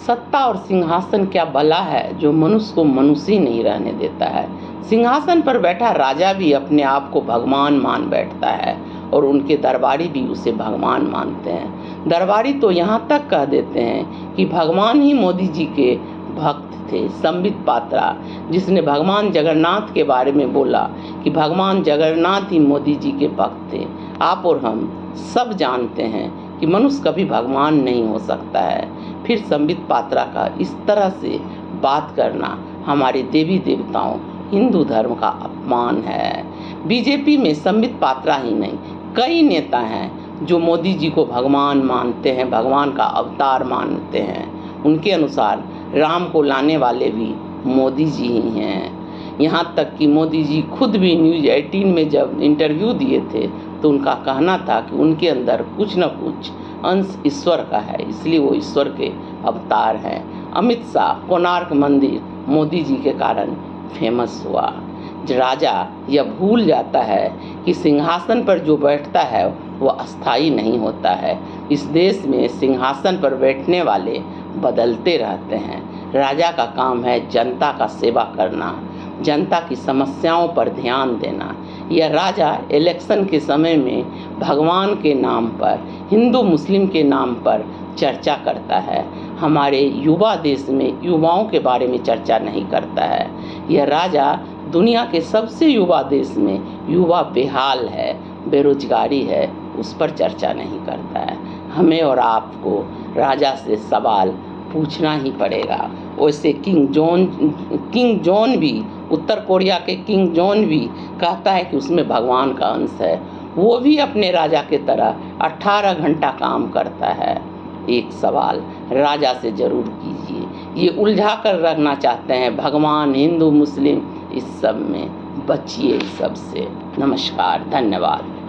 सत्ता और सिंहासन क्या बला है जो मनुष्य को मनुष्य ही नहीं रहने देता है। सिंहासन पर बैठा राजा भी अपने आप को भगवान मान बैठता है और उनके दरबारी भी उसे भगवान मानते हैं। दरबारी तो यहाँ तक कह देते हैं कि भगवान ही मोदी जी के भक्त थे। संबित पात्रा, जिसने भगवान जगन्नाथ के बारे में बोला कि भगवान जगन्नाथ ही मोदी जी के भक्त थे। आप और हम सब जानते हैं कि मनुष्य कभी भगवान नहीं हो सकता है। फिर संबित पात्रा का इस तरह से बात करना हमारे देवी देवताओं हिंदू धर्म का अपमान है। बीजेपी में संबित पात्रा ही नहीं, कई नेता हैं जो मोदी जी को भगवान मानते हैं, भगवान का अवतार मानते हैं। उनके अनुसार राम को लाने वाले भी मोदी जी ही हैं। यहाँ तक कि मोदी जी खुद भी न्यूज़ 18 में जब इंटरव्यू दिए थे तो उनका कहना था कि उनके अंदर कुछ न कुछ अंश ईश्वर का है, इसलिए वो ईश्वर के अवतार हैं। अमित शाह कोणार्क मंदिर मोदी जी के कारण फेमस हुआ। राजा यह भूल जाता है कि सिंहासन पर जो बैठता है वह अस्थायी नहीं होता है। इस देश में सिंहासन पर बैठने वाले बदलते रहते हैं। राजा का काम है जनता का सेवा करना, जनता की समस्याओं पर ध्यान देना। यह राजा इलेक्शन के समय में भगवान के नाम पर, हिंदू मुस्लिम के नाम पर चर्चा करता है। हमारे युवा देश में युवाओं के बारे में चर्चा नहीं करता है। यह राजा दुनिया के सबसे युवा देश में युवा बेहाल है, बेरोजगारी है, उस पर चर्चा नहीं करता है। हमें और आपको राजा से सवाल पूछना ही पड़ेगा। वैसे किंग जॉन भी, उत्तर कोरिया के किंग जॉन भी कहता है कि उसमें भगवान का अंश है। वो भी अपने राजा के तरह 18 घंटा काम करता है। एक सवाल राजा से जरूर कीजिए। ये उलझा कर रखना चाहते हैं भगवान, हिंदू, मुस्लिम, इस सब में बचिए, इस सब से। नमस्कार, धन्यवाद।